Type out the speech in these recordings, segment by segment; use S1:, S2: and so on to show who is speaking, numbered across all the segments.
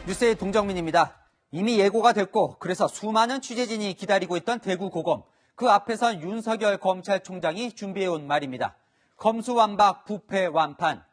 S1: 뉴스의 동정민입니다. 이미 예고가 됐고 그래서 수많은 취재진이 기다리고 있던 대구고검. 그 앞에선 윤석열 검찰총장이 준비해온 말입니다. 검수완박, 부패완판.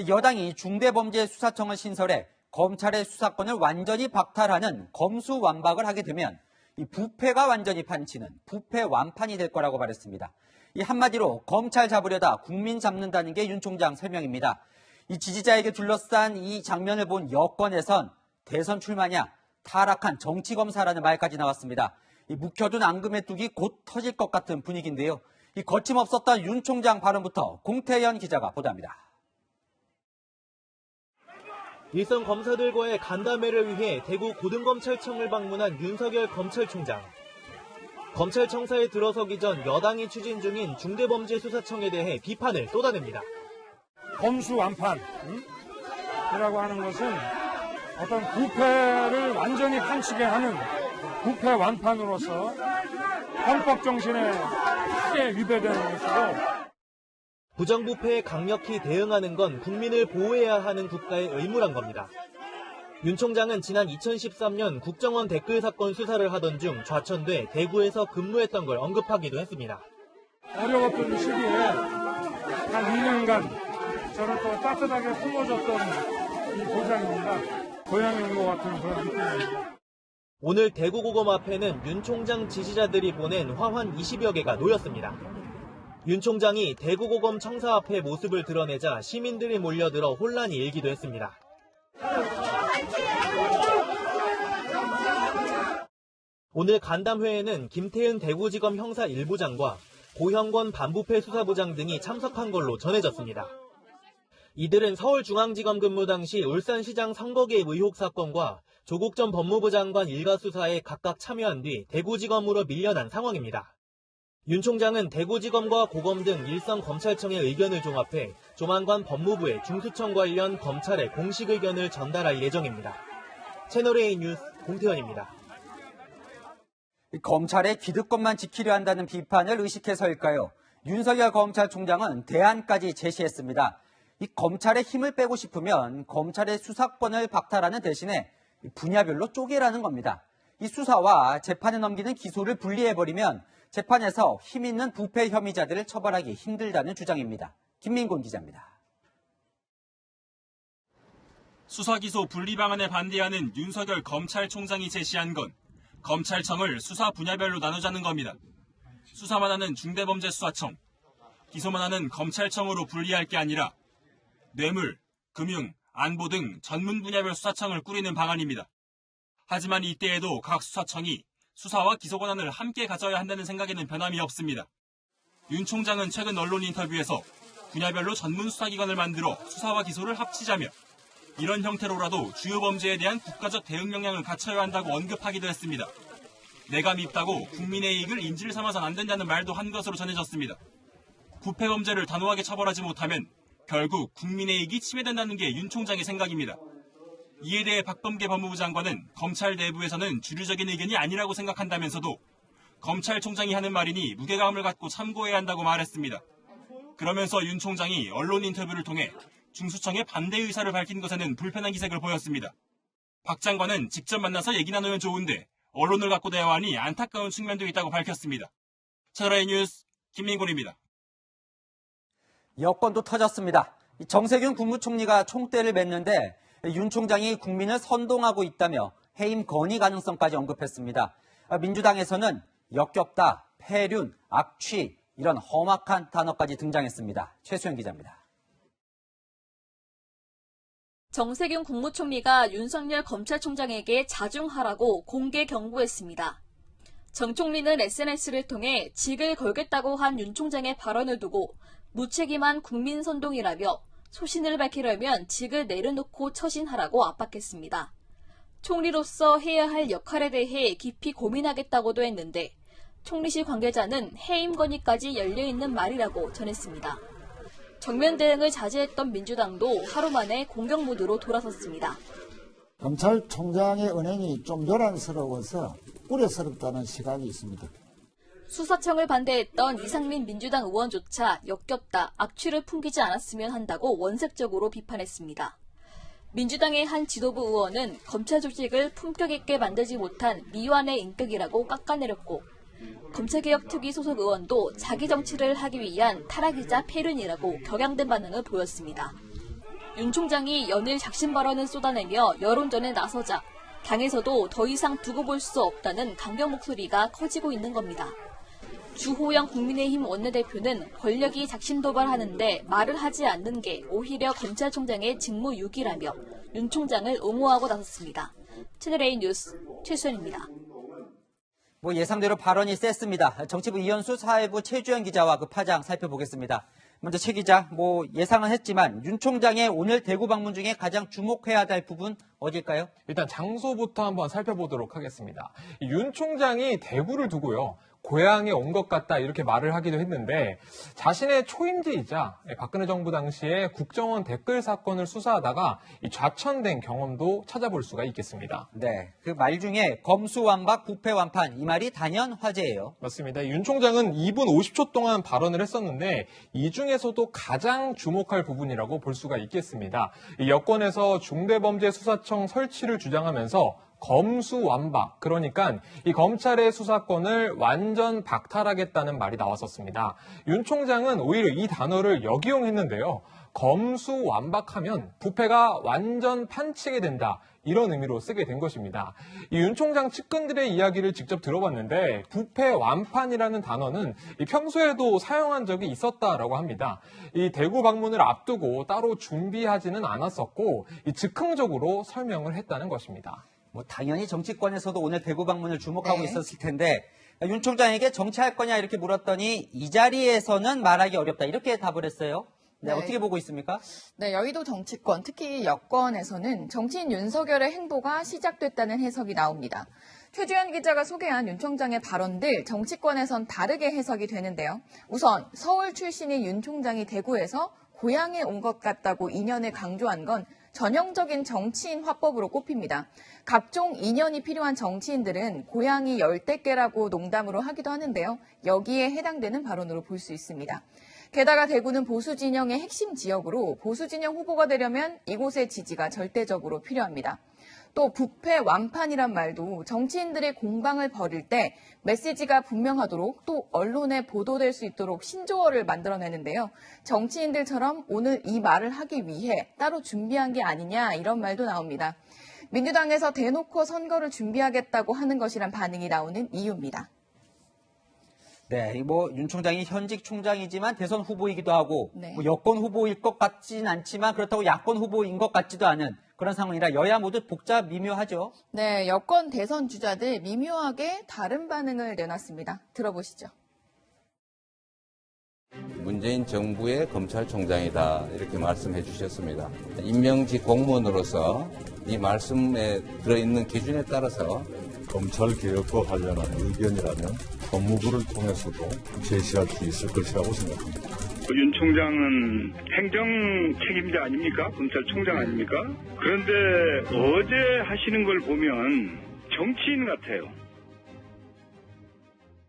S1: 여당이 중대범죄수사청을 신설해 검찰의 수사권을 완전히 박탈하는 검수완박을 하게 되면 이 부패가 완전히 판치는 부패완판이 될 거라고 말했습니다. 이 한마디로 검찰 잡으려다 국민 잡는다는 게 윤 총장 설명입니다. 이 지지자에게 둘러싼 이 장면을 본 여권에선 대선 출마냐, 타락한 정치검사라는 말까지 나왔습니다. 이 묵혀둔 앙금의 뚝이 곧 터질 것 같은 분위기인데요. 이 거침없었던 윤 총장 발언부터 공태현 기자가 보도합니다.
S2: 일선 검사들과의 간담회를 위해 대구 고등검찰청을 방문한 윤석열 검찰총장. 검찰청사에 들어서기 전 여당이 추진 중인 중대범죄수사청에 대해 비판을 쏟아냅니다.
S3: 검수완판이라고 하는 것은 어떤 부패를 완전히 판치게 하는 부패완판으로서 헌법 정신에 크게 위배되는 것이고,
S2: 부정부패에 강력히 대응하는 건 국민을 보호해야 하는 국가의 의무란 겁니다. 윤 총장은 지난 2013년 국정원 댓글 사건 수사를 하던 중 좌천돼 대구에서 근무했던 걸 언급하기도 했습니다.
S3: 어려웠던 시기에 한 2년간 저를 또 따뜻하게 품어줬던 이 보장입니다. 고향에 온 것 같은 그런 느낌입니다.
S2: 오늘 대구고검 앞에는 윤 총장 지지자들이 보낸 화환 20여 개가 놓였습니다. 윤 총장이 대구고검 청사 앞에 모습을 드러내자 시민들이 몰려들어 혼란이 일기도 했습니다. 오늘 간담회에는 김태은 대구지검 형사 1부장과 고형권 반부패 수사부장 등이 참석한 걸로 전해졌습니다. 이들은 서울중앙지검 근무 당시 울산시장 선거 개입 의혹 사건과 조국 전 법무부 장관 일가 수사에 각각 참여한 뒤 대구지검으로 밀려난 상황입니다. 윤 총장은 대구지검과 고검 등 일선 검찰청의 의견을 종합해 조만간 법무부에 중수청 관련 검찰의 공식 의견을 전달할 예정입니다. 채널A 뉴스 공태현입니다.
S1: 검찰의 기득권만 지키려 한다는 비판을 의식해서일까요? 윤석열 검찰총장은 대안까지 제시했습니다. 이 검찰의 힘을 빼고 싶으면 검찰의 수사권을 박탈하는 대신에 분야별로 쪼개라는 겁니다. 이 수사와 재판에 넘기는 기소를 분리해버리면 재판에서 힘 있는 부패 혐의자들을 처벌하기 힘들다는 주장입니다. 김민곤 기자입니다.
S4: 수사기소 분리 방안에 반대하는 윤석열 검찰총장이 제시한 건 검찰청을 수사 분야별로 나누자는 겁니다. 수사만 하는 중대범죄수사청, 기소만 하는 검찰청으로 분리할 게 아니라 뇌물, 금융, 안보 등 전문 분야별 수사청을 꾸리는 방안입니다. 하지만 이때에도 각 수사청이 수사와 기소 권한을 함께 가져야 한다는 생각에는 변함이 없습니다. 윤 총장은 최근 언론 인터뷰에서 분야별로 전문 수사기관을 만들어 수사와 기소를 합치자며 이런 형태로라도 주요 범죄에 대한 국가적 대응 역량을 갖춰야 한다고 언급하기도 했습니다. 내가 밉다고 국민의 이익을 인질 삼아선 안 된다는 말도 한 것으로 전해졌습니다. 부패 범죄를 단호하게 처벌하지 못하면 결국 국민의 이익이 침해된다는 게 윤 총장의 생각입니다. 이에 대해 박범계 법무부 장관은 검찰 내부에서는 주류적인 의견이 아니라고 생각한다면서도 검찰총장이 하는 말이니 무게감을 갖고 참고해야 한다고 말했습니다. 그러면서 윤 총장이 언론 인터뷰를 통해 중수청의 반대 의사를 밝힌 것에는 불편한 기색을 보였습니다. 박 장관은 직접 만나서 얘기 나누면 좋은데 언론을 갖고 대화하니 안타까운 측면도 있다고 밝혔습니다. 채널A 뉴스 김민곤입니다.
S1: 여권도 터졌습니다. 정세균 국무총리가 총대를 맸는데 윤 총장이 국민을 선동하고 있다며 해임 건의 가능성까지 언급했습니다. 민주당에서는 역겹다, 폐륜, 악취 이런 험악한 단어까지 등장했습니다. 최수영 기자입니다.
S5: 정세균 국무총리가 윤석열 검찰총장에게 자중하라고 공개 경고했습니다. 정 총리는 SNS를 통해 직을 걸겠다고 한 윤 총장의 발언을 두고 무책임한 국민 선동이라며 소신을 밝히려면 직을 내려놓고 처신하라고 압박했습니다. 총리로서 해야 할 역할에 대해 깊이 고민하겠다고도 했는데 총리실 관계자는 해임 건의까지 열려있는 말이라고 전했습니다. 정면 대응을 자제했던 민주당도 하루 만에 공격 모드로 돌아섰습니다.
S6: 검찰총장의 언행이 좀 요란스러워서 우려스럽다는 시각이 있습니다.
S5: 수사청을 반대했던 이상민 민주당 의원조차 역겹다, 악취를 풍기지 않았으면 한다고 원색적으로 비판했습니다. 민주당의 한 지도부 의원은 검찰 조직을 품격 있게 만들지 못한 미완의 인격이라고 깎아내렸고, 검찰개혁 특위 소속 의원도 자기 정치를 하기 위한 타락이자 폐륜이라고 격양된 반응을 보였습니다. 윤 총장이 연일 작심 발언을 쏟아내며 여론전에 나서자 당에서도 더 이상 두고 볼 수 없다는 강경 목소리가 커지고 있는 겁니다. 주호영 국민의힘 원내대표는 권력이 작심도발하는데 말을 하지 않는 게 오히려 검찰총장의 직무유기라며 윤 총장을 옹호하고 나섰습니다. 채널A 뉴스 최수연입니다.
S1: 예상대로 발언이 셌습니다. 정치부 이현수 사회부 최주영 기자와 그 파장 살펴보겠습니다. 먼저 최 기자, 예상은 했지만 윤 총장의 오늘 대구 방문 중에 가장 주목해야 될 부분 어딜까요?
S7: 일단 장소부터 한번 살펴보도록 하겠습니다. 윤 총장이 대구를 두고요. 고향에 온 것 같다 이렇게 말을 하기도 했는데 자신의 초임지이자 박근혜 정부 당시에 국정원 댓글 사건을 수사하다가 좌천된 경험도 찾아볼 수가 있겠습니다.
S1: 네, 그 말 중에 검수완박, 부패완판 이 말이 단연 화제예요.
S7: 맞습니다. 윤 총장은 2분 50초 동안 발언을 했었는데 이 중에서도 가장 주목할 부분이라고 볼 수가 있겠습니다. 여권에서 중대범죄수사청 설치를 주장하면서 검수완박, 그러니까 이 검찰의 수사권을 완전 박탈하겠다는 말이 나왔었습니다. 윤 총장은 오히려 이 단어를 역이용했는데요. 검수완박하면 부패가 완전 판치게 된다. 이런 의미로 쓰게 된 것입니다. 이 윤 총장 측근들의 이야기를 직접 들어봤는데 부패 완판이라는 단어는 평소에도 사용한 적이 있었다라고 합니다. 이 대구 방문을 앞두고 따로 준비하지는 않았었고 즉흥적으로 설명을 했다는 것입니다.
S1: 당연히 정치권에서도 오늘 대구 방문을 주목하고 있었을 텐데 윤 총장에게 정치할 거냐 이렇게 물었더니 이 자리에서는 말하기 어렵다 이렇게 답을 했어요. 네, 어떻게 보고 있습니까?
S8: 네, 여의도 정치권, 특히 여권에서는 정치인 윤석열의 행보가 시작됐다는 해석이 나옵니다. 최주현 기자가 소개한 윤 총장의 발언들 정치권에선 다르게 해석이 되는데요. 우선 서울 출신인 윤 총장이 대구에서 고향에 온 것 같다고 인연을 강조한 건 전형적인 정치인 화법으로 꼽힙니다. 각종 인연이 필요한 정치인들은 고향이 열댓 개라고 농담으로 하기도 하는데요. 여기에 해당되는 발언으로 볼 수 있습니다. 게다가 대구는 보수 진영의 핵심 지역으로 보수 진영 후보가 되려면 이곳의 지지가 절대적으로 필요합니다. 또 부패 완판이란 말도 정치인들의 공방을 벌일 때 메시지가 분명하도록 또 언론에 보도될 수 있도록 신조어를 만들어내는데요. 정치인들처럼 오늘 이 말을 하기 위해 따로 준비한 게 아니냐 이런 말도 나옵니다. 민주당에서 대놓고 선거를 준비하겠다고 하는 것이란 반응이 나오는 이유입니다.
S1: 네, 윤 총장이 현직 총장이지만 대선 후보이기도 하고
S8: 네.
S1: 여권 후보일 것 같진 않지만 그렇다고 야권 후보인 것 같지도 않은 그런 상황이라 여야 모두 복잡 미묘하죠.
S8: 네, 여권 대선 주자들 미묘하게 다른 반응을 내놨습니다. 들어보시죠.
S9: 문재인 정부의 검찰총장이다 이렇게 말씀해 주셨습니다. 임명직 공무원으로서 이 말씀에 들어있는 기준에 따라서
S10: 검찰개혁과 관련한 의견이라면 법무부를 통해서도 제시할 수 있을 것이라고 생각합니다.
S11: 윤 총장은 행정 책임자 아닙니까? 검찰총장 아닙니까? 그런데 어제 하시는 걸 보면 정치인 같아요.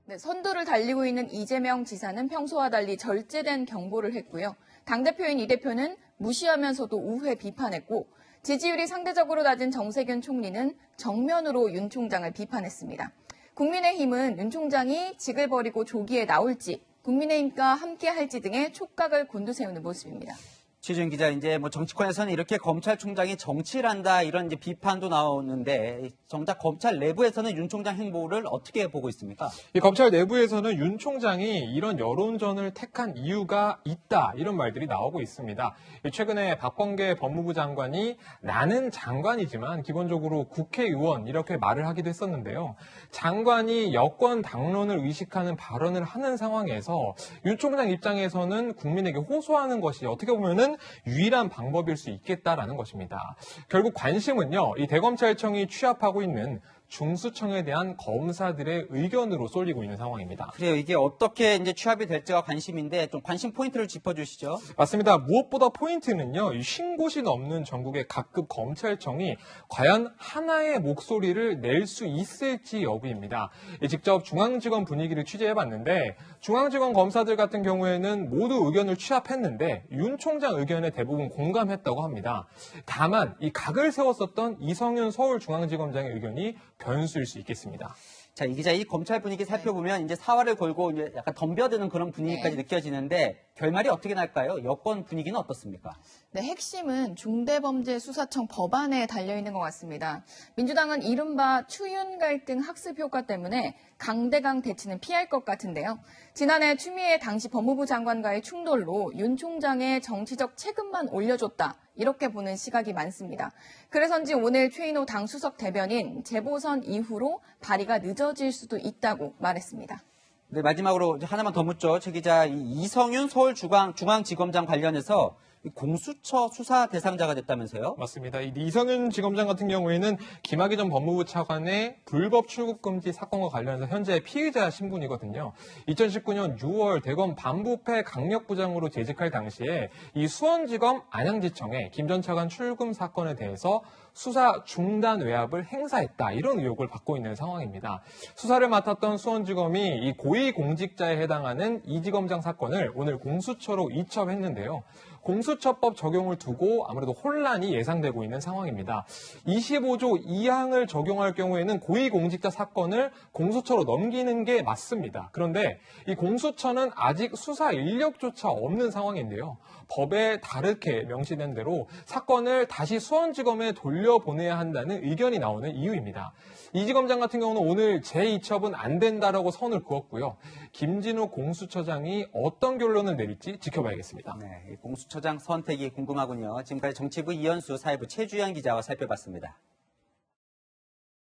S8: 네, 선두를 달리고 있는 이재명 지사는 평소와 달리 절제된 경고를 했고요. 당대표인 이 대표는 무시하면서도 우회 비판했고 지지율이 상대적으로 낮은 정세균 총리는 정면으로 윤 총장을 비판했습니다. 국민의힘은 윤 총장이 직을 버리고 조기에 나올지 국민의힘과 함께 할지 등의 촉각을 곤두세우는 모습입니다.
S1: 최준 기자, 정치권에서는 이렇게 검찰총장이 정치를 한다 이런 비판도 나오는데 정작 검찰 내부에서는 윤 총장 행보를 어떻게 보고 있습니까?
S7: 이 검찰 내부에서는 윤 총장이 이런 여론전을 택한 이유가 있다 이런 말들이 나오고 있습니다. 최근에 박범계 법무부 장관이 나는 장관이지만 기본적으로 국회의원 이렇게 말을 하기도 했었는데요. 장관이 여권 당론을 의식하는 발언을 하는 상황에서 윤 총장 입장에서는 국민에게 호소하는 것이 어떻게 보면은 유일한 방법일 수 있겠다라는 것입니다. 결국 관심은요, 이 대검찰청이 취합하고 있는 중수청에 대한 검사들의 의견으로 쏠리고 있는 상황입니다.
S1: 그래요. 이게 어떻게 이제 취합이 될지가 관심인데 좀 관심 포인트를 짚어주시죠.
S7: 맞습니다. 무엇보다 포인트는요, 이 50곳이 넘는 전국의 각급 검찰청이 과연 하나의 목소리를 낼 수 있을지 여부입니다. 직접 중앙지검 분위기를 취재해봤는데 중앙지검 검사들 같은 경우에는 모두 의견을 취합했는데 윤 총장 의견에 대부분 공감했다고 합니다. 다만 이 각을 세웠었던 이성윤 서울중앙지검장의 의견이 변수일 수 있겠습니다.
S1: 자, 이 기자, 이 검찰 분위기 살펴보면 이제 사활을 걸고 이제 약간 덤벼드는 그런 분위기까지 느껴지는데 결말이 어떻게 날까요? 여권 분위기는 어떻습니까?
S8: 네, 핵심은 중대범죄수사청 법안에 달려있는 것 같습니다. 민주당은 이른바 추윤 갈등 학습 효과 때문에 강대강 대치는 피할 것 같은데요. 지난해 추미애 당시 법무부 장관과의 충돌로 윤 총장의 정치적 책임만 올려줬다. 이렇게 보는 시각이 많습니다. 그래서인지 오늘 최인호 당 수석 대변인 재보선 이후로 발의가 늦어질 수도 있다고 말했습니다.
S1: 네, 마지막으로 하나만 더 묻죠. 최 기자, 이성윤 서울중앙지검장 관련해서 공수처 수사 대상자가 됐다면서요?
S7: 맞습니다. 이성윤 지검장 같은 경우에는 김학의 전 법무부 차관의 불법 출국 금지 사건과 관련해서 현재 피의자 신분이거든요. 2019년 6월 대검 반부패 강력부장으로 재직할 당시에 이 수원지검 안양지청에 김 전 차관 출금 사건에 대해서 수사 중단 외압을 행사했다. 이런 의혹을 받고 있는 상황입니다. 수사를 맡았던 수원지검이 이 고위공직자에 해당하는 이 지검장 사건을 오늘 공수처로 이첩했는데요. 공수처법 적용을 두고 아무래도 혼란이 예상되고 있는 상황입니다. 25조 2항을 적용할 경우에는 고위공직자 사건을 공수처로 넘기는 게 맞습니다. 그런데 이 공수처는 아직 수사 인력조차 없는 상황인데요. 법에 다르게 명시된 대로 사건을 다시 수원지검에 돌려보내야 한다는 의견이 나오는 이유입니다. 이 지검장 같은 경우는 오늘 재이첩은 안 된다라고 선을 그었고요. 김진우 공수처장이 어떤 결론을 내릴지 지켜봐야겠습니다.
S1: 네, 공수처장 선택이 궁금하군요. 지금까지 정치부 이현수, 사회부 최주현 기자와 살펴봤습니다.